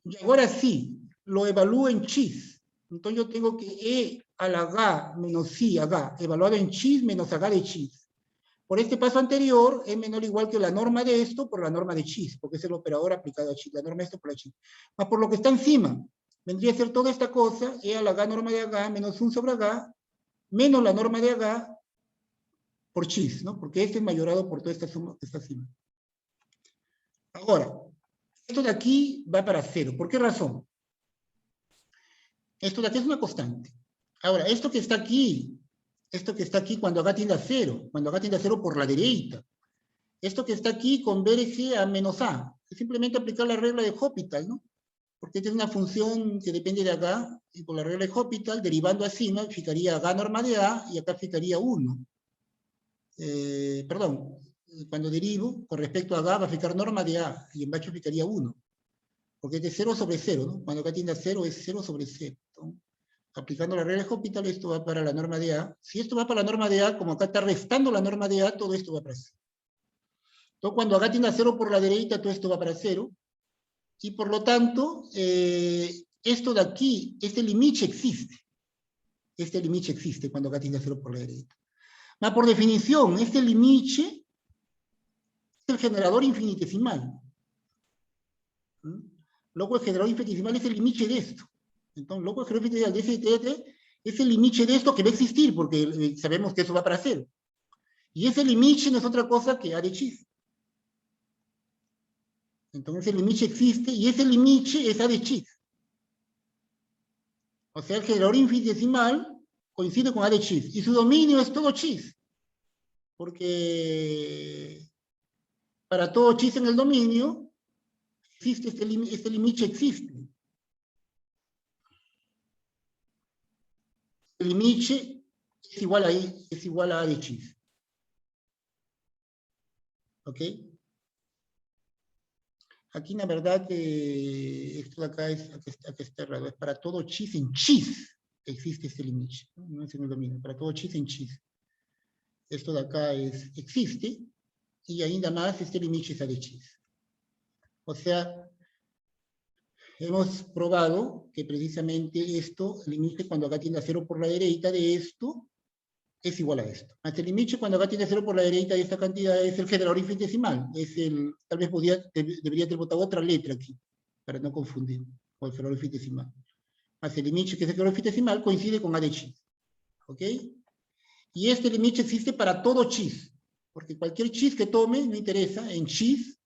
Y ahora sí, lo evalúo en chis. Entonces yo tengo que e a la acá menos i acá, evaluado en chis menos acá de chis. Por este paso anterior, es menor o igual que la norma de esto por la norma de chis, porque es el operador aplicado a chis, la norma de esto por la chis. Más por lo que está encima, vendría a ser toda esta cosa, e a la acá norma de acá menos 1 sobre acá, menos la norma de acá por chis, ¿no? Porque este es mayorado por toda esta suma que está encima. Ahora, esto de aquí va para 0. ¿Por qué razón? Esto de aquí es una constante. Ahora, esto que está aquí cuando acá tiende a 0, cuando acá tiende a 0 por la derecha. Esto que está aquí converge a menos a. Es simplemente aplicar la regla de Hospital, ¿no? Porque esta es una función que depende de acá, y por la regla de Hospital, derivando así, ¿no? Fijaría acá norma de a, y acá fijaría 1. Perdón, cuando derivo, con respecto a acá, va a fijar norma de a, y en bacho fijaría 1. Porque es de 0 sobre 0, ¿no? Cuando acá tiende a 0 es 0 sobre 0. Entonces, aplicando la regla de Hospital, esto va para la norma de a. Si esto va para la norma de a, como acá está restando la norma de a, todo esto va para 0. Entonces, cuando acá tiende a 0 por la derecha, todo esto va para 0. Y por lo tanto, esto de aquí, este limite existe. Este limite existe cuando acá tiende a 0 por la derecha. Mas por definición, este limite es el generador infinitesimal. Luego el generador infinitesimal es el limite de esto. Entonces, luego el generador infinitesimal de este es el limite de esto que va a existir, porque sabemos que eso va para 0. Y ese limite no es otra cosa que a de chis. Entonces el limite existe y ese limite es a de chis. O sea, el generador infinitesimal coincide con a de chis. Y su dominio es todo chis. Porque para todo chis en el dominio, existe este limite existe. El limite es igual a a de chis. ¿Ok? Aquí la verdad esto de acá está errado. Es para todo chis en chis existe este limite. No es en el dominio. Para todo chis en chis. Esto de acá existe. Y ainda más este limite es a de chis. O sea, hemos probado que precisamente esto, el límite cuando acá tiende a 0 por la derecha de esto, es igual a esto. Más el límite, cuando acá tiene 0 por la derecha, y esta cantidad es el generador infinitesimal. Tal vez debería tener botado otra letra aquí, para no confundir con el generador infinitesimal. Más el límite, que es el generador infinitesimal, coincide con A de x. ¿Ok? Y este límite existe para todo x. Porque cualquier x que tome, no interesa, en x,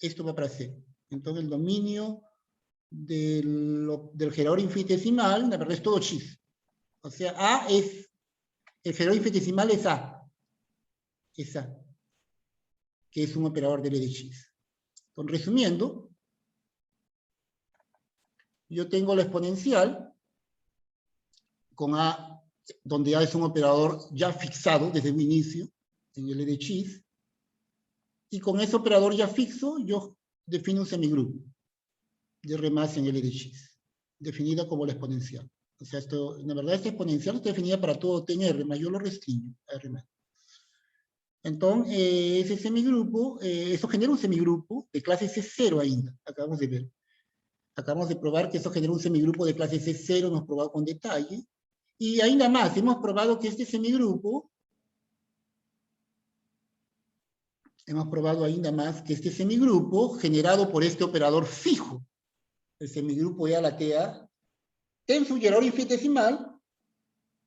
esto va para C. Entonces el dominio del generador infinitesimal, la verdad es todo x. O sea, A es, el generador infinitesimal es A, que es un operador de L de x. Entonces, resumiendo, yo tengo la exponencial con A, donde A es un operador ya fixado desde un inicio, en L de x, y con ese operador ya fixo, yo defino un semigrupo de R más en L de x, definida como la exponencial. O sea, esto, en verdad, esta exponencial está definida para todo t en R, más yo lo restringo a R más. Entonces, ese semigrupo, eso genera un semigrupo de clase C0 ainda, acabamos de ver. Acabamos de probar que eso genera un semigrupo de clase C0, hemos probado con detalle. Y ainda más, hemos probado que este semigrupo, generado por este operador fijo, el semigrupo E a la TA, en su generador infinitesimal,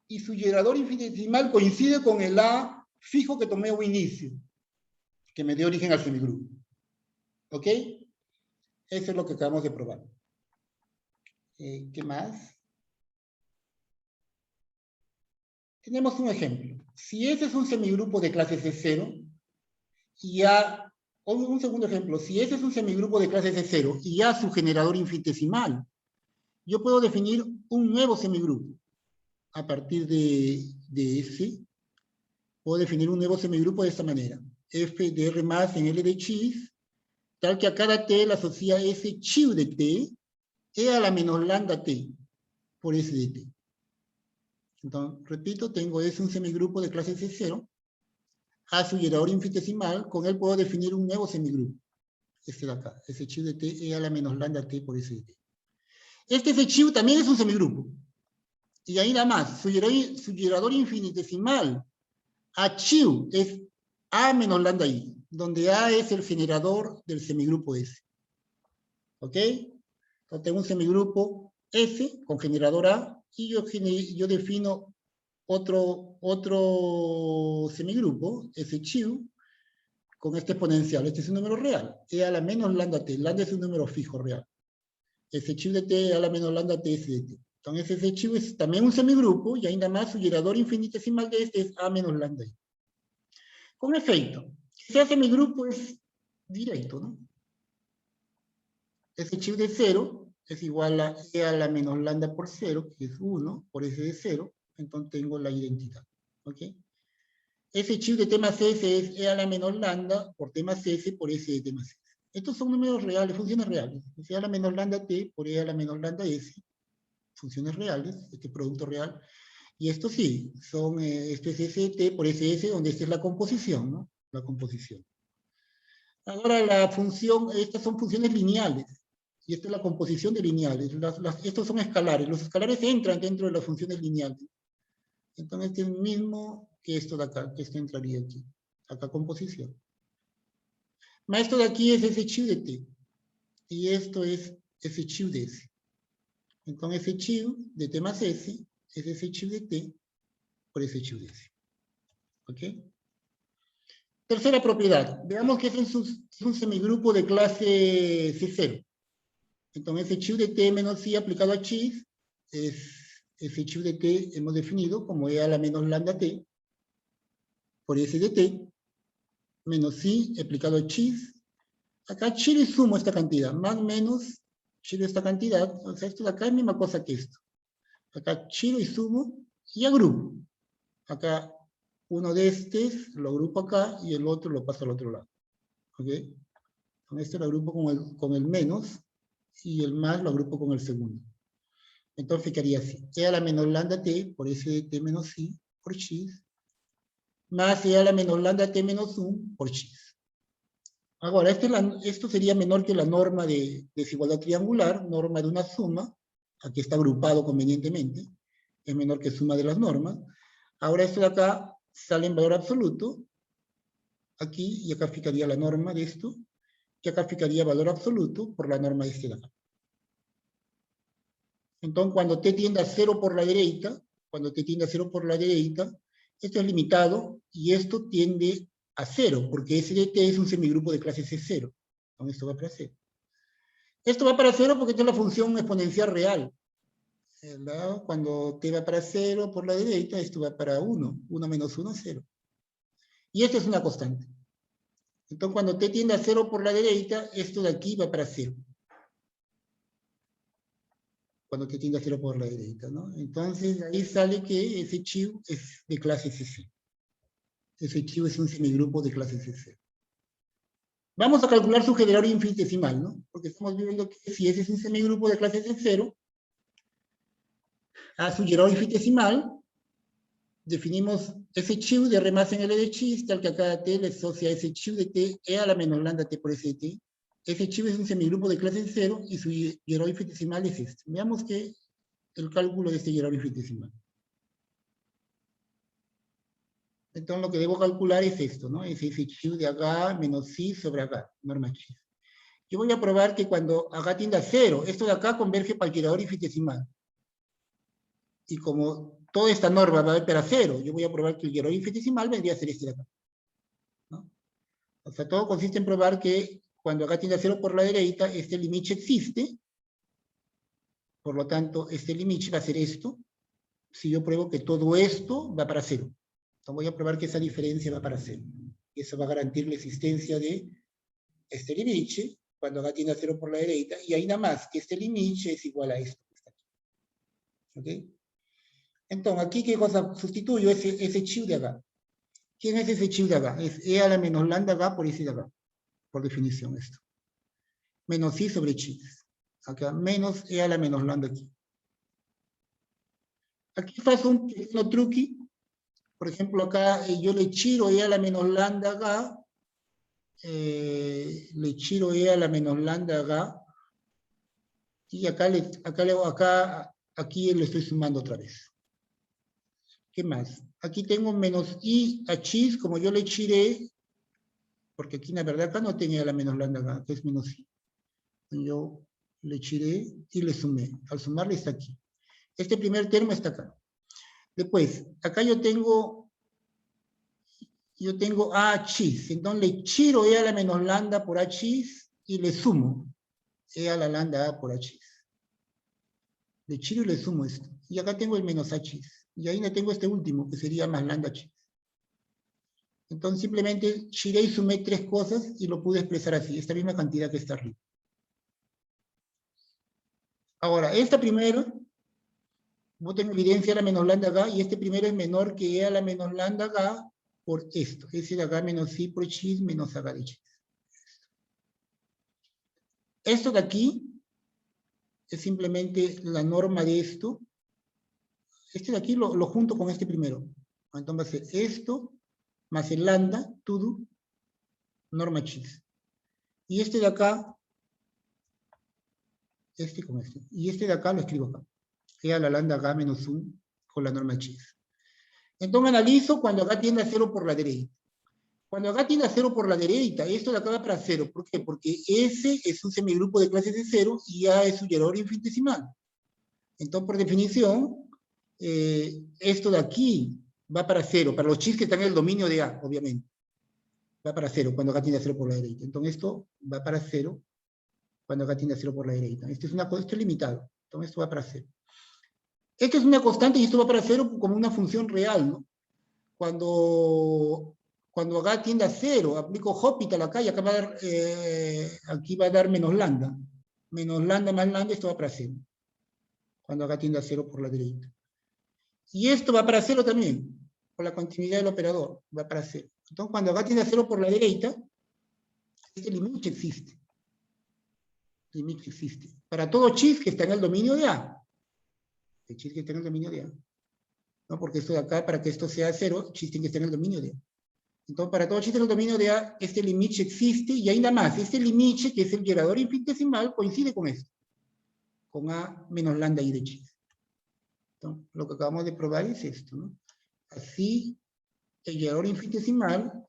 y su generador infinitesimal coincide con el A fijo que tomé a inicio, que me dio origen al semigrupo. ¿Ok? Eso es lo que acabamos de probar. ¿Qué más? Tenemos un ejemplo. Si ese es un semigrupo de clase C0, y A, un segundo ejemplo, si ese es un semigrupo de clase C0 y A su generador infinitesimal, yo puedo definir un nuevo semigrupo. A partir de ese, puedo definir un nuevo semigrupo de esta manera. F de R más en L de x, tal que a cada t la asocia S chiu de t, E a la menos lambda t, por S de t. Entonces, repito, tengo S un semigrupo de clase C0, A su generador infinitesimal, con él puedo definir un nuevo semigrupo. Este de acá, S chiu de t, E a la menos lambda t por S de t. Este S chiu también es un semigrupo. Y ahí nada más, su generador infinitesimal, A chiu, es A menos lambda i, donde A es el generador del semigrupo S. ¿Ok? Entonces tengo un semigrupo S con generador A, y yo defino otro semigrupo, S chiu, con este exponencial. Este es un número real, E a la menos lambda t. Lambda es un número fijo real. S chiu de t, E a la menos lambda t, S de t. Entonces ese chiu es también un semigrupo, y ainda más su generador infinitesimal de este es A menos lambda i. Con efecto, si ese semigrupo es directo, ¿no? S chiu de 0 es igual a E a la menos lambda por 0, que es 1, por S de 0, entonces tengo la identidad. ¿Ok? S chiu de t más S es E a la menos lambda por t más S por S de t más S. Estos son números reales, funciones reales. E a la menos lambda t por E a la menos lambda S, funciones reales, este producto real. Y esto sí, esto es S de t por SS, donde esta es la composición, ¿no? La composición. Ahora estas son funciones lineales. Y esta es la composición de lineales. Estos son escalares. Los escalares entran dentro de las funciones lineales. Entonces este es el mismo que esto de acá, que esto entraría aquí. Acá composición. Más esto de aquí es S chiu de t. Y esto es S chiu de S. Entonces S chiu de t más S es S chiu de t por S chiu de S. ¿Ok? Tercera propiedad. Veamos que es un semigrupo de clase C0. Entonces, S chiu de t menos i aplicado a x es S chiu de t, hemos definido como E a la menos lambda t por S de t menos i aplicado a x. Acá y sumo esta cantidad, más menos chile esta cantidad. O sea, esto de acá es la misma cosa que esto. Acá chilo y sumo y agrupo. Acá uno de estos lo agrupo acá y el otro lo paso al otro lado. ¿Ok? Con este lo agrupo con el menos y el más lo agrupo con el segundo. Entonces quedaría así. E a la menos lambda t por S de t menos i por x más E a la menos lambda t menos 1 por x. Ahora, esto sería menor que la norma de desigualdad triangular, norma de una suma, aquí está agrupado convenientemente, es menor que suma de las normas. Ahora esto de acá sale en valor absoluto, aquí, y acá fijaría la norma de esto, y acá fijaría valor absoluto por la norma de este de acá. Entonces, cuando t tiende a 0 por la derecha, esto es limitado, y esto tiende a 0, porque S de t es un semigrupo de clase C0. Entonces, esto va para 0. Esto va para 0 porque esta es la función exponencial real. ¿Verdad? Cuando t va para 0 por la derecha, esto va para 1. 1 menos 1, 0. Y esto es una constante. Entonces, cuando t tiende a 0 por la derecha, esto de aquí va para 0. Cuando t tiende a 0 por la derecha, ¿no? Entonces, ahí sale que ese chivo es de clase C0. Ese chivo es un semigrupo de clase C0. Vamos a calcular su generador infinitesimal, ¿no? Porque estamos viendo que si ese es un semigrupo de clase C0, a su generador infinitesimal, definimos ese chivo de R más en L de x, tal que a cada t le asocia ese chivo de t, e a la menos lambda t por s de t. Ese chivo es un semigrupo de clase 0 y su generador infinitesimal es este. Veamos que el cálculo de este generador infinitesimal. Entonces lo que debo calcular es esto, ¿no? Es ese chivo de acá menos psi sobre acá, norma chi. Yo voy a probar que cuando acá tiende a 0, esto de acá converge para el generador infinitesimal. Y como toda esta norma va a para 0, yo voy a probar que el generador infinitesimal vendría a ser este de acá, ¿no? O sea, todo consiste en probar que cuando acá tiende a 0 por la derecha, este limite existe. Por lo tanto, este limite va a ser esto. Si yo pruebo que todo esto va para 0. Entonces voy a probar que esa diferencia va para 0. Y eso va a garantir la existencia de este limite cuando acá tiende a 0 por la derecha. Y ahí nada más que este limite es igual a esto que está aquí. ¿Ok? Entonces, aquí, ¿qué cosa sustituyo? Ese chivo de acá. ¿Quién es ese chivo de acá? Es e a la menos lambda acá por ese de acá. Por definición, esto. Menos i sobre chi. Acá, menos e a la menos lambda aquí. Aquí paso un pequeño truqui. Por ejemplo, acá yo le chiro e a la menos lambda acá. Le chiro e a la menos lambda acá. Y aquí le estoy sumando otra vez. ¿Qué más? Aquí tengo menos i a chis, como yo le chiré, porque aquí la verdad acá no tenía la menos lambda acá, que es menos i. Yo le chiré y le sumé. Al sumarle está aquí. Este primer termo está acá. Después, acá yo tengo a chis. Entonces le chiro e a la menos lambda por a chis y le sumo e a la lambda a por a chis. Le chiro y le sumo esto. Y acá tengo el menos a chis. Y ahí no tengo este último, que sería más lambda chis. Entonces simplemente chiré y sumé tres cosas y lo pude expresar así, esta misma cantidad que está arriba. Ahora, esta primera, no tengo evidencia a la menos lambda acá, y este primero es menor que e a la menos lambda acá por esto. Ese de acá menos i por chis menos acá de chis. Esto de aquí es simplemente la norma de esto. Este de aquí lo junto con este primero. Entonces va a ser esto más el lambda, todo, norma chis. Y este de acá, este con este. Y este de acá lo escribo acá. E a la lambda acá menos 1 con la norma chis. Entonces analizo cuando acá tiende a 0 por la derecha. Cuando acá tiende a 0 por la derecha, esto de acá va para 0. ¿Por qué? Porque S es un semigrupo de clase de 0 y A es su generador infinitesimal. Entonces, por definición, esto de aquí va para 0. Para los chis que están en el dominio de A, obviamente. Va para 0 cuando acá tiende a 0 por la derecha. Entonces, esto va para 0 cuando acá tiende a 0 por la derecha. Esto es limitado. Entonces, esto va para 0. Esto es una constante y esto va para 0 como una función real, ¿no? Cuando acá tiende a 0, aplico Hospital acá y acá va a dar, aquí va a dar menos lambda. Menos lambda más lambda, esto va para 0. Cuando acá tiende a 0 por la derecha. Y esto va para 0 también, por la continuidad del operador, va para 0. Entonces, cuando acá tiende a 0 por la derecha, este límite existe. Límite existe. Para todo chis que está en el dominio de A. El chis que está en el dominio de A. ¿No? Porque esto de acá, para que esto sea 0, chis tiene que estar en el dominio de A. Entonces, para todo chiste en el dominio de A, este límite existe, y ahí nada más, este límite, que es el generador infinitesimal, coincide con esto, con A menos lambda i de chis. Entonces, lo que acabamos de probar es esto, ¿no? Así, el valor infinitesimal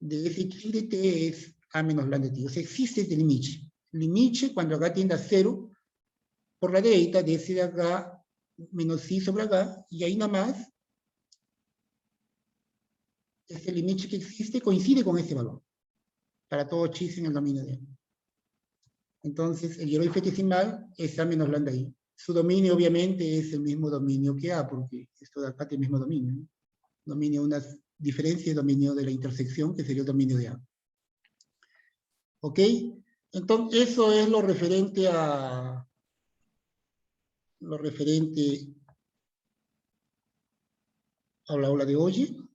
de Fx de t es a menos lambda de t. O sea, existe este límite. Límite cuando acá tiende a 0 por la derecha de ese de acá menos i sobre acá, y ahí nada más ese límite que existe coincide con ese valor para todo chis en el dominio de A. Entonces, el valor infinitesimal es a menos lambda i. Su dominio, obviamente, es el mismo dominio que A, porque esto de acá tiene el mismo dominio, ¿no? Dominio, una diferencia de dominio de la intersección, que sería el dominio de A. ¿Ok? Entonces, eso es lo referente a la aula de hoy.